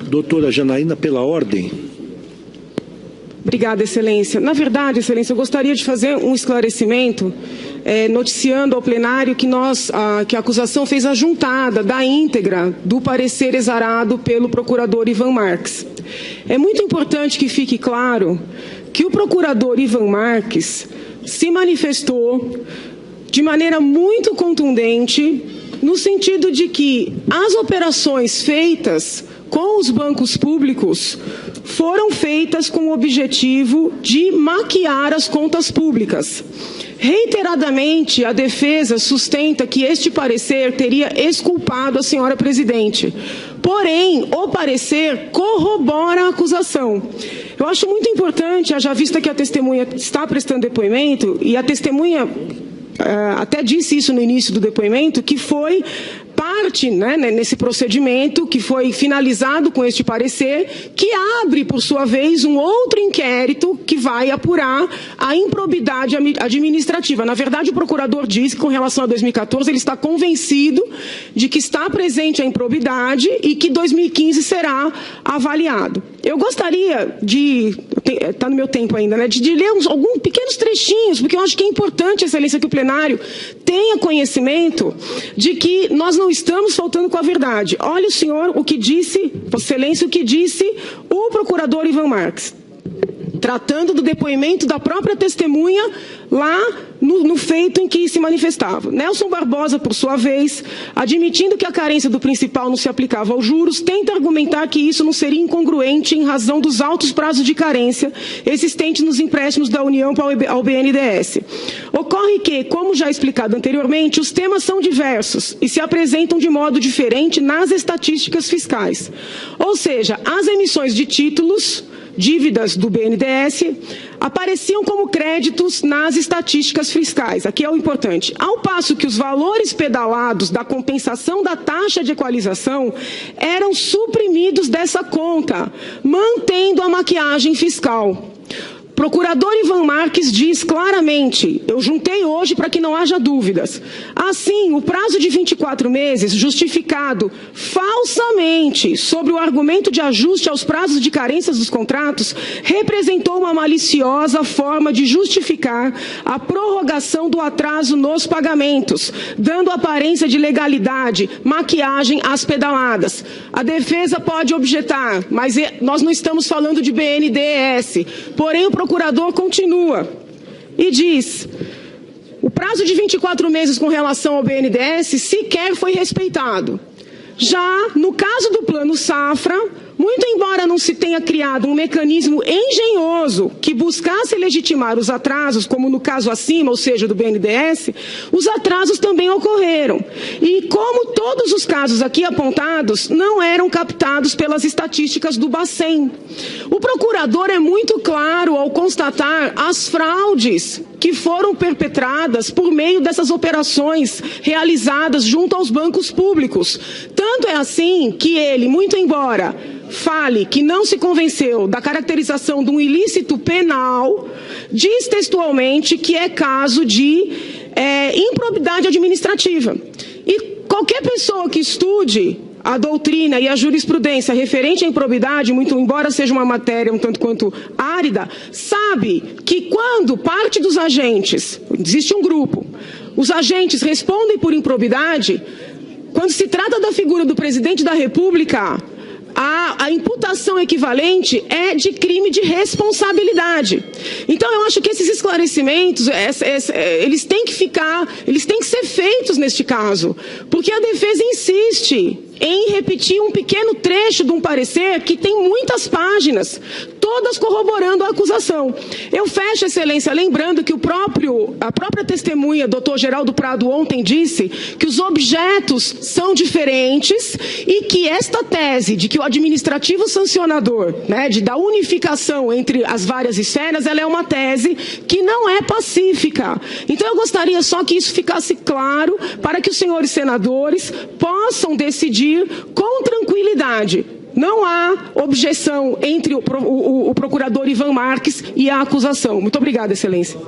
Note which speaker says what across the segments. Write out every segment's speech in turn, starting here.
Speaker 1: Doutora Janaína, pela ordem.
Speaker 2: Obrigada, Excelência. Na verdade, Excelência, eu gostaria de fazer um esclarecimento, noticiando ao plenário que que a acusação fez a juntada da íntegra do parecer exarado pelo procurador Ivan Marques. É muito importante que fique claro que o procurador Ivan Marques se manifestou de maneira muito contundente no sentido de que as operações feitas com os bancos públicos foram feitas com o objetivo de maquiar as contas públicas. Reiteradamente, a defesa sustenta que este parecer teria exculpado a senhora presidente. Porém, o parecer corrobora a acusação. Eu acho muito importante, haja vista que a testemunha está prestando depoimento, e a testemunha até disse isso no início do depoimento, que foi parte, nesse procedimento que foi finalizado com este parecer, que abre, por sua vez, um outro inquérito que vai apurar a improbidade administrativa. Na verdade, o procurador diz que, com relação a 2014, ele está convencido de que está presente a improbidade e que 2015 será avaliado. Eu gostaria de, está no meu tempo ainda, de ler alguns pequenos trechinhos, porque eu acho que é importante, Excelência, que o plenário tenha conhecimento de que nós não estamos faltando com a verdade. Olha, o senhor, o que disse, Excelência, o que disse o procurador Ivan Marques, tratando do depoimento da própria testemunha lá no feito em que se manifestava. Nelson Barbosa, por sua vez, admitindo que a carência do principal não se aplicava aos juros, tenta argumentar que isso não seria incongruente em razão dos altos prazos de carência existentes nos empréstimos da União ao BNDES. Ocorre que, como já explicado anteriormente, os temas são diversos e se apresentam de modo diferente nas estatísticas fiscais. Ou seja, as emissões de títulos, dívidas do BNDES, apareciam como créditos nas estatísticas fiscais. Aqui é o importante. Ao passo que os valores pedalados da compensação da taxa de equalização eram suprimidos dessa conta, mantendo a maquiagem fiscal. Procurador Ivan Marques diz claramente, eu juntei hoje para que não haja dúvidas. Assim, o prazo de 24 meses, justificado falsamente sobre o argumento de ajuste aos prazos de carências dos contratos, representou uma maliciosa forma de justificar a prorrogação do atraso nos pagamentos, dando aparência de legalidade, maquiagem às pedaladas. A defesa pode objetar, mas nós não estamos falando de BNDES, porém o procurador continua e diz: o prazo de 24 meses com relação ao BNDES sequer foi respeitado. Já no caso do Plano Safra, muito embora não se tenha criado um mecanismo engenhoso que buscasse legitimar os atrasos, como no caso acima, ou seja, do BNDES, os atrasos também ocorreram. E como todos os casos aqui apontados não eram captados pelas estatísticas do Bacen. O procurador é muito claro ao constatar as fraudes que foram perpetradas por meio dessas operações realizadas junto aos bancos públicos. Tanto é assim que ele, muito embora fale que não se convenceu da caracterização de um ilícito penal, diz textualmente que é caso de improbidade administrativa. E qualquer pessoa que estude a doutrina e a jurisprudência referente à improbidade, muito embora seja uma matéria um tanto quanto árida, sabe que quando parte dos agentes, existe um grupo, os agentes respondem por improbidade, quando se trata da figura do presidente da República, a imputação equivalente é de crime de responsabilidade. Então, eu acho que esses esclarecimentos, eles têm que ser feitos neste caso, porque a defesa insiste em repetir um pequeno trecho de um parecer que tem muitas páginas, todas corroborando a acusação. Eu fecho, Excelência, lembrando que a própria testemunha, doutor Geraldo Prado, ontem disse que os objetos são diferentes e que esta tese de que o administrativo sancionador, da unificação entre as várias esferas, ela é uma tese que não é pacífica. Então, eu gostaria só que isso ficasse claro para que os senhores senadores possam decidir com tranquilidade. Não há objeção entre o procurador Ivan Marques e a acusação. Muito obrigada, Excelência.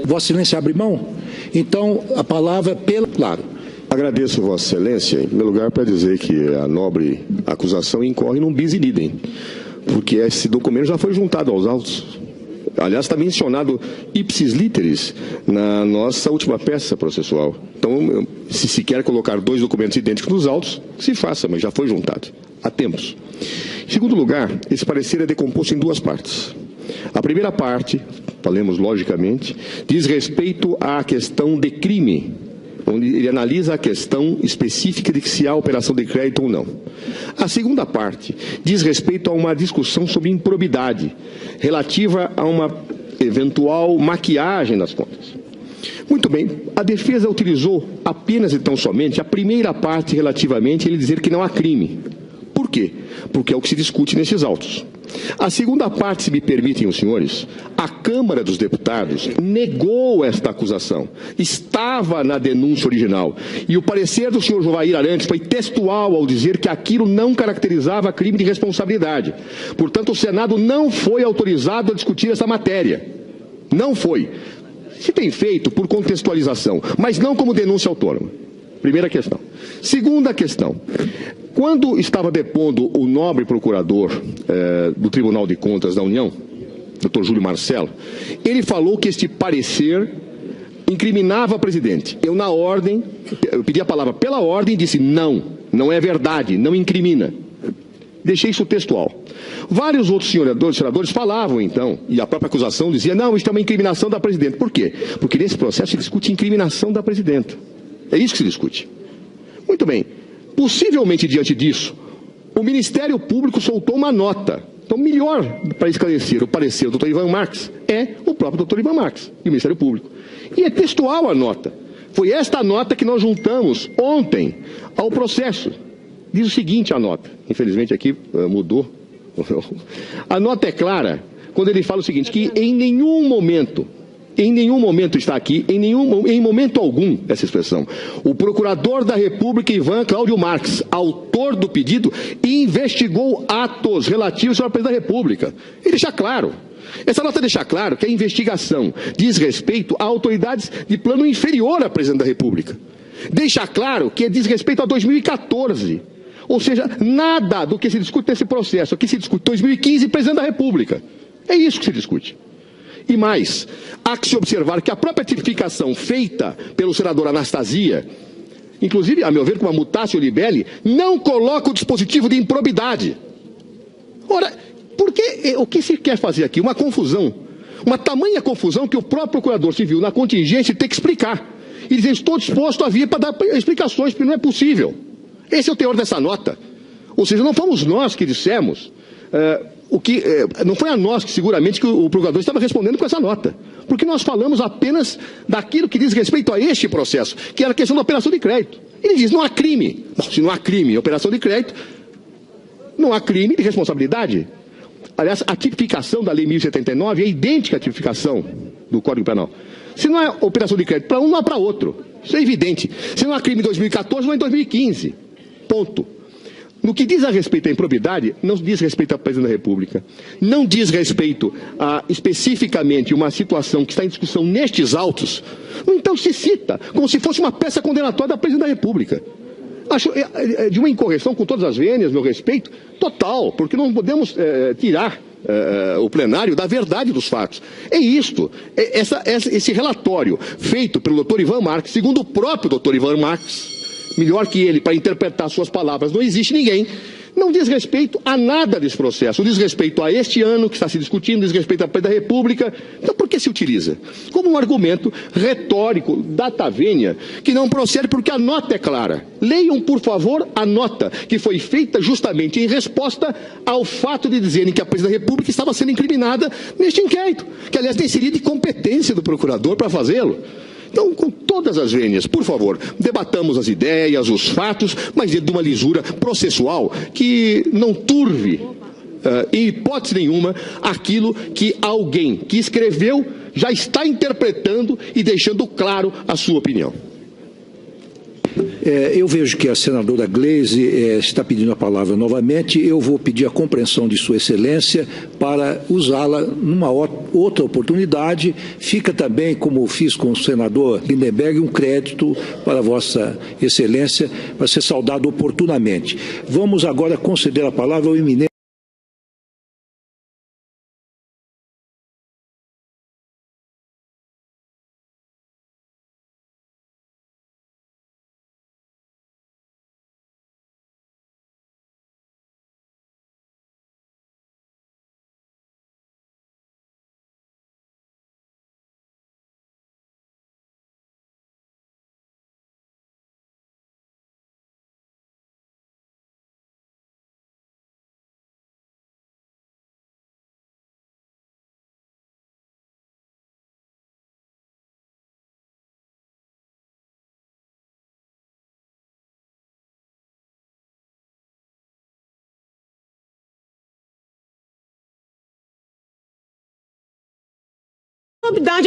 Speaker 1: Vossa Excelência abre mão? Então, a palavra, claro.
Speaker 3: Agradeço Vossa Excelência, em primeiro lugar, para dizer que a nobre acusação incorre num bis in idem, porque esse documento já foi juntado aos autos. Aliás, está mencionado ipsis literis na nossa última peça processual. Então, se quer colocar dois documentos idênticos nos autos, se faça, mas já foi juntado. Há tempos. Em segundo lugar, esse parecer é decomposto em duas partes. A primeira parte, falemos logicamente, diz respeito à questão de crime, onde ele analisa a questão específica de se há operação de crédito ou não. A segunda parte diz respeito a uma discussão sobre improbidade, relativa a uma eventual maquiagem das contas. Muito bem, a defesa utilizou apenas e tão somente a primeira parte relativamente a ele dizer que não há crime. Por quê? Porque é o que se discute nesses autos. A segunda parte, se me permitem os senhores, a Câmara dos Deputados negou esta acusação. Estava na denúncia original. E o parecer do senhor Jovair Arantes foi textual ao dizer que aquilo não caracterizava crime de responsabilidade. Portanto, o Senado não foi autorizado a discutir essa matéria. Não foi. Se tem feito por contextualização, mas não como denúncia autônoma. Primeira questão. Segunda questão. Quando estava depondo o nobre procurador do Tribunal de Contas da União, Dr. Júlio Marcelo, ele falou que este parecer incriminava o presidente. Eu, na ordem, eu pedi a palavra pela ordem e disse não, não é verdade, não incrimina. Deixei isso textual. Vários outros senadores falavam, então, e a própria acusação dizia, não, isto é uma incriminação da presidente. Por quê? Porque nesse processo se discute incriminação da presidenta. É isso que se discute. Muito bem. Possivelmente, diante disso, o Ministério Público soltou uma nota. Então, melhor para esclarecer o parecer do Dr. Ivan Marques é o próprio Dr. Ivan Marques e o Ministério Público. E é textual a nota. Foi esta nota que nós juntamos ontem ao processo. Diz o seguinte a nota. Infelizmente aqui mudou. A nota é clara quando ele fala o seguinte, que em nenhum momento está aqui, em momento algum, essa expressão, o Procurador da República, Ivan Cláudio Marques, autor do pedido, investigou atos relativos ao presidente da República. Ele deixa claro. Essa nota deixa claro que a investigação diz respeito a autoridades de plano inferior à presidente da República. Deixa claro que diz respeito a 2014. Ou seja, nada do que se discute nesse processo. Aqui se discute 2015, presidente da República. É isso que se discute. E mais, há que se observar que a própria tipificação feita pelo senador Anastasia, inclusive, a meu ver, com a mutácio libelli, não coloca o dispositivo de improbidade. Ora, o que se quer fazer aqui? Uma confusão. Uma tamanha confusão que o próprio procurador se viu na contingência ter que explicar. E dizer, estou disposto a vir para dar explicações, porque não é possível. Esse é o teor dessa nota. Ou seja, não fomos nós que dissemos... não foi a nós que seguramente que o procurador estava respondendo com essa nota. Porque nós falamos apenas daquilo que diz respeito a este processo, que era a questão da operação de crédito. Ele diz, não há crime. Bom, se não há crime em operação de crédito, não há crime de responsabilidade. Aliás, a tipificação da Lei 1079 é idêntica à tipificação do Código Penal. Se não é operação de crédito para um, não há para outro. Isso é evidente. Se não há crime em 2014, não é em 2015. Ponto. No que diz a respeito à improbidade, não diz respeito à presidente da República. Não diz respeito a, especificamente, uma situação que está em discussão nestes autos. Então se cita como se fosse uma peça condenatória da presidente da República. Acho de uma incorreção, com todas as vênias, meu respeito, total, porque não podemos tirar o plenário da verdade dos fatos. É isto, esse relatório feito pelo Dr. Ivan Marques, segundo o próprio Dr. Ivan Marques, melhor que ele para interpretar suas palavras, não existe ninguém, não diz respeito a nada desse processo, diz respeito a este ano que está se discutindo, diz respeito à presidência da República. Então por que se utiliza? Como um argumento retórico, datavênia, que não procede porque a nota é clara. Leiam, por favor, a nota, que foi feita justamente em resposta ao fato de dizerem que a presidência da República estava sendo incriminada neste inquérito, que aliás nem seria de competência do procurador para fazê-lo. Então, com todas as vênias, por favor, debatamos as ideias, os fatos, mas dentro de uma lisura processual que não turve, em hipótese nenhuma, aquilo que alguém que escreveu já está interpretando e deixando claro a sua opinião.
Speaker 1: Eu vejo que a senadora Gleisi está pedindo a palavra novamente. Eu vou pedir a compreensão de Sua Excelência para usá-la numa outra oportunidade. Fica também, como fiz com o senador Lindenberg, um crédito para Vossa Excelência para ser saudado oportunamente. Vamos agora conceder a palavra ao eminente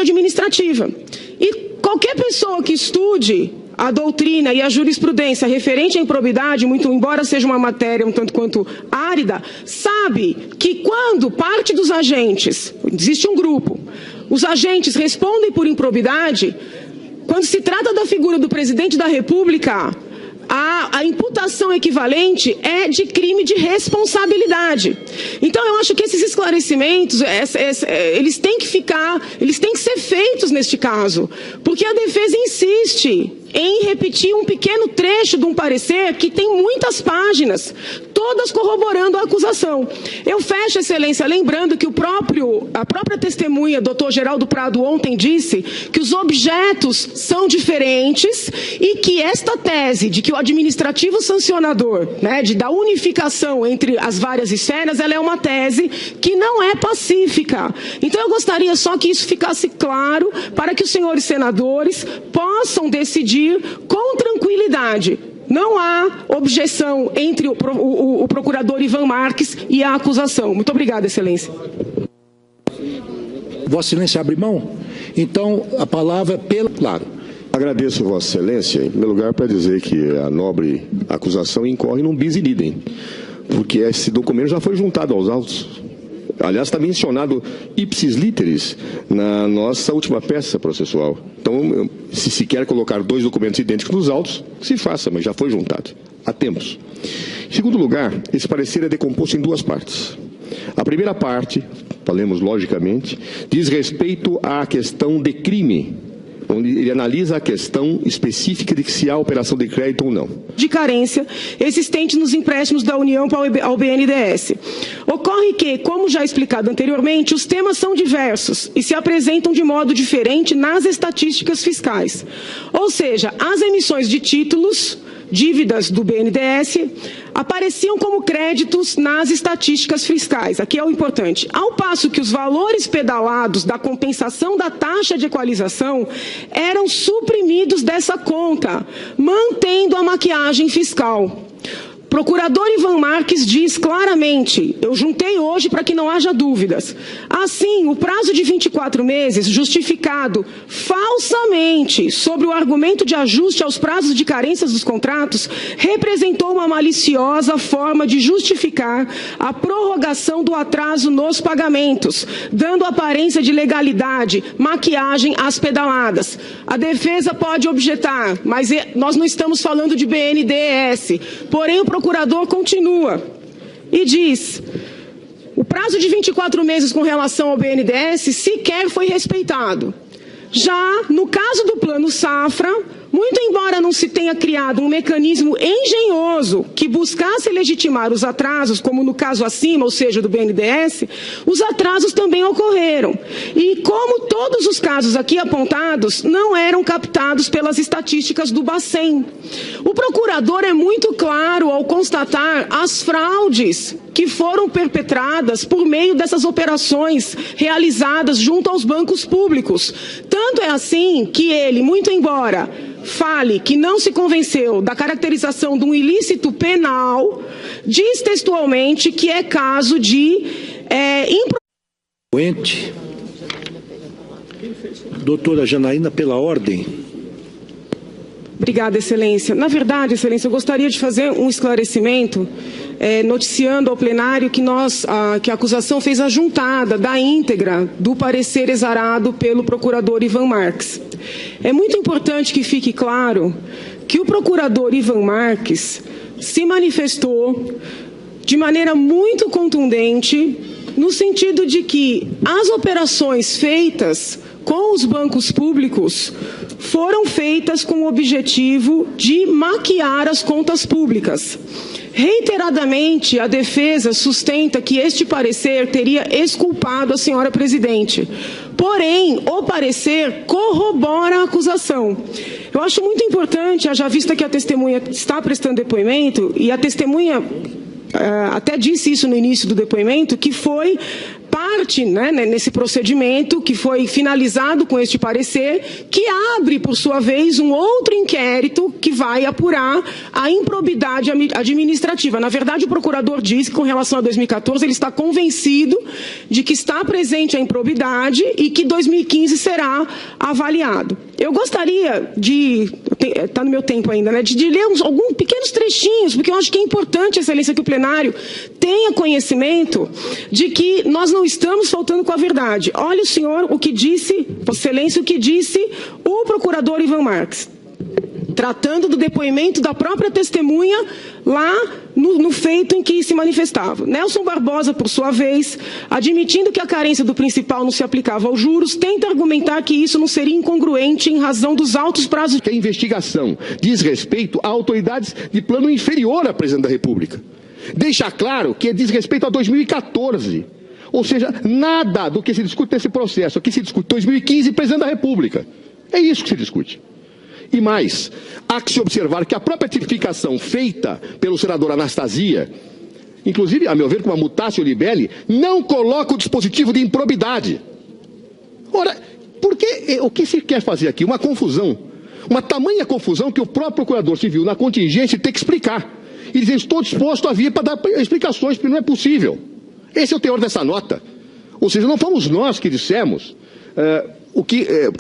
Speaker 2: administrativa. E qualquer pessoa que estude a doutrina e a jurisprudência referente à improbidade, muito embora seja uma matéria um tanto quanto árida, sabe que quando parte dos agentes, existe um grupo, os agentes respondem por improbidade, quando se trata da figura do presidente da República, a imputação equivalente é de crime de responsabilidade. Então, eu acho que esses esclarecimentos, eles têm que ser feitos neste caso, porque a defesa insiste em repetir um pequeno trecho de um parecer que tem muitas páginas, todas corroborando a acusação. Eu fecho, Excelência, lembrando que a própria testemunha, doutor Geraldo Prado, ontem disse que os objetos são diferentes e que esta tese de que o administrativo sancionador, da unificação entre as várias esferas, ela é uma tese que não é pacífica. Então, eu gostaria só que isso ficasse claro para que os senhores senadores possam decidir com tranquilidade. Não há objeção entre o procurador Ivan Marques e a acusação. Muito obrigada, Excelência.
Speaker 1: Vossa Excelência abre mão? Então, a palavra claro.
Speaker 3: Agradeço Vossa Excelência, em primeiro lugar, para dizer que a nobre acusação incorre num bis in idem, porque esse documento já foi juntado aos autos. Aliás, está mencionado ipsis literis na nossa última peça processual. Então, se quer colocar dois documentos idênticos nos autos, se faça, mas já foi juntado. Há tempos. Em segundo lugar, esse parecer é decomposto em duas partes. A primeira parte, falemos logicamente, diz respeito à questão de crime, onde ele analisa a questão específica de se há operação de crédito ou não.
Speaker 2: De carência existente nos empréstimos da União ao BNDES. Ocorre que, como já explicado anteriormente, os temas são diversos e se apresentam de modo diferente nas estatísticas fiscais. Ou seja, as emissões de títulos, dívidas do BNDES, apareciam como créditos nas estatísticas fiscais. Aqui é o importante. Ao passo que os valores pedalados da compensação da taxa de equalização eram suprimidos dessa conta, mantendo a maquiagem fiscal. Procurador Ivan Marques diz claramente, eu juntei hoje para que não haja dúvidas. Assim, o prazo de 24 meses, justificado falsamente sobre o argumento de ajuste aos prazos de carências dos contratos, representou uma maliciosa forma de justificar a prorrogação do atraso nos pagamentos, dando aparência de legalidade, maquiagem às pedaladas. A defesa pode objetar, mas nós não estamos falando de BNDES, porém o procurador continua e diz: o prazo de 24 meses com relação ao BNDES sequer foi respeitado. Já no caso do Plano Safra, muito embora não se tenha criado um mecanismo engenhoso que buscasse legitimar os atrasos, como no caso acima, ou seja, do BNDES, os atrasos também ocorreram. E como todos os casos aqui apontados não eram captados pelas estatísticas do Bacen. O procurador é muito claro ao constatar as fraudes que foram perpetradas por meio dessas operações realizadas junto aos bancos públicos. Tanto é assim que ele, muito embora fale que não se convenceu da caracterização de um ilícito penal, diz textualmente que é caso de
Speaker 1: Doutora Janaína, pela ordem.
Speaker 2: Obrigada, Excelência. Na verdade, Excelência, eu gostaria de fazer um esclarecimento, noticiando ao plenário que que a acusação fez a juntada da íntegra do parecer exarado pelo procurador Ivan Marques. É muito importante que fique claro que o procurador Ivan Marques se manifestou de maneira muito contundente no sentido de que as operações feitas com os bancos públicos foram feitas com o objetivo de maquiar as contas públicas. Reiteradamente, a defesa sustenta que este parecer teria exculpado a senhora presidente. Porém, o parecer corrobora a acusação. Eu acho muito importante, haja vista que a testemunha está prestando depoimento, e a testemunha até disse isso no início do depoimento, que foi parte, nesse procedimento que foi finalizado com este parecer, que abre, por sua vez, um outro inquérito que vai apurar a improbidade administrativa. Na verdade, o procurador diz que, com relação a 2014, ele está convencido de que está presente a improbidade e que 2015 será avaliado. Eu gostaria de, está no meu tempo ainda, de ler alguns pequenos trechinhos, porque eu acho que é importante, Excelência, que o plenário tenha conhecimento de que nós não estamos faltando com a verdade. Olha, o senhor, o que disse, Excelência, o que disse o procurador Ivan Marques, tratando do depoimento da própria testemunha lá no feito em que se manifestava. Nelson Barbosa, por sua vez, admitindo que a carência do principal não se aplicava aos juros, tenta argumentar que isso não seria incongruente em razão dos altos prazos.
Speaker 3: Que a investigação diz respeito a autoridades de plano inferior à Presidente da República. Deixa claro que diz respeito a 2014. Ou seja, nada do que se discute nesse processo, aqui se discute 2015, Presidente da República. É isso que se discute. E mais, há que se observar que a própria tipificação feita pelo senador Anastasia, inclusive, a meu ver, com a mutatio libelli, não coloca o dispositivo de improbidade. Ora, o que se quer fazer aqui? Uma confusão. Uma tamanha confusão que o próprio procurador se viu na contingência ter que explicar. E dizer, estou disposto a vir para dar explicações, porque não é possível. Esse é o teor dessa nota. Ou seja, não fomos nós que dissemos...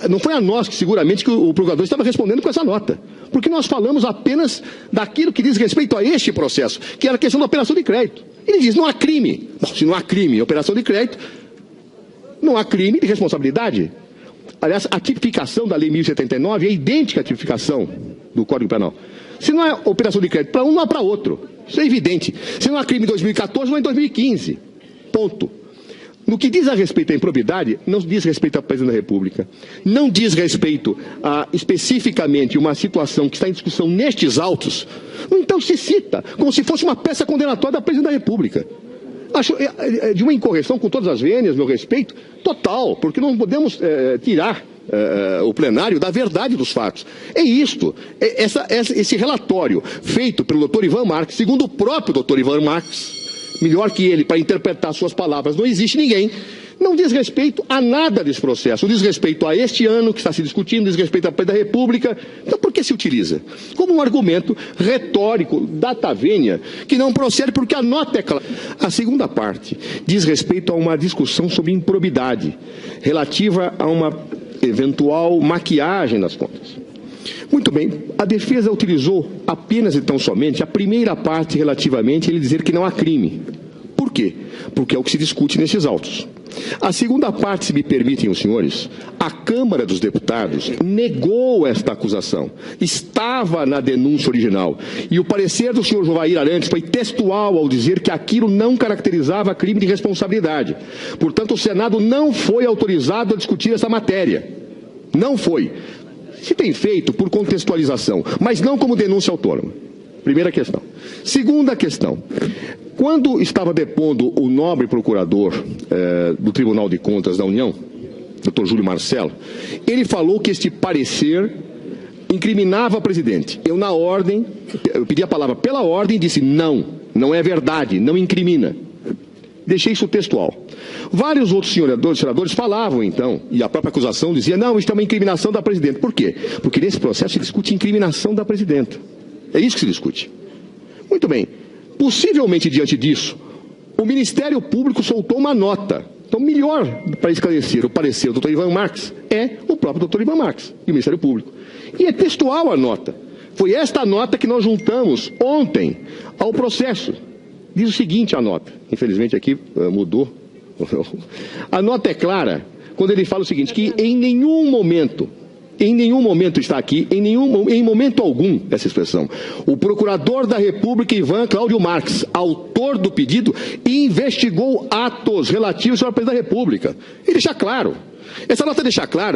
Speaker 3: não foi a nós que seguramente que o procurador estava respondendo com essa nota. Porque nós falamos apenas daquilo que diz respeito a este processo, que era a questão da operação de crédito. Ele diz, não há crime. Bom, se não há crime em operação de crédito, não há crime de responsabilidade. Aliás, a tipificação da Lei 1079 é idêntica à tipificação do Código Penal. Se não há operação de crédito para um, não há para outro. Isso é evidente. Se não há crime em 2014, não há em 2015. Ponto. No que diz a respeito à improbidade, não diz respeito à Presidente da República. Não diz respeito a, especificamente, uma situação que está em discussão nestes autos. Então se cita como se fosse uma peça condenatória da Presidente da República. Acho de uma incorreção, com todas as vênias, meu respeito, total, porque não podemos tirar o plenário da verdade dos fatos. É isto, esse relatório feito pelo Dr. Ivan Marques, segundo o próprio Dr. Ivan Marques, melhor que ele para interpretar suas palavras, não existe ninguém, não diz respeito a nada desse processo, diz respeito a este ano que está se discutindo, diz respeito à Presidência da República. Então por que se utiliza? Como um argumento retórico, datavênia, que não procede porque a nota é clara. A segunda parte diz respeito a uma discussão sobre improbidade, relativa a uma eventual maquiagem das contas. Muito bem, a defesa utilizou apenas e tão somente a primeira parte relativamente a ele dizer que não há crime. Por quê? Porque é o que se discute nesses autos. A segunda parte, se me permitem os senhores, a Câmara dos Deputados negou esta acusação. Estava na denúncia original. E o parecer do senhor Jovair Arantes foi textual ao dizer que aquilo não caracterizava crime de responsabilidade. Portanto, o Senado não foi autorizado a discutir essa matéria. Não foi. Se tem feito por contextualização, mas não como denúncia autônoma. Primeira questão. Segunda questão. Quando estava depondo o nobre procurador do Tribunal de Contas da União, Dr. Júlio Marcelo, ele falou que este parecer incriminava o presidente. Eu, na ordem, eu pedi a palavra pela ordem e disse não, não é verdade, não incrimina. Deixei isso textual. Vários outros senadores falavam, então, e a própria acusação dizia, não, isso é uma incriminação da presidenta. Por quê? Porque nesse processo se discute incriminação da presidenta. É isso que se discute. Muito bem. Possivelmente, diante disso, o Ministério Público soltou uma nota. Então, melhor para esclarecer o parecer do Dr. Ivan Marques é o próprio Dr. Ivan Marques e o Ministério Público. E é textual a nota. Foi esta nota que nós juntamos ontem ao processo. Diz o seguinte a nota, infelizmente aqui mudou. A nota é clara quando ele fala o seguinte, que em nenhum momento está aqui, em momento algum, essa expressão, o procurador da República, Ivan Cláudio Marques, autor do pedido, investigou atos relativos ao presidente da República. Ele deixa claro. Essa nota deixa claro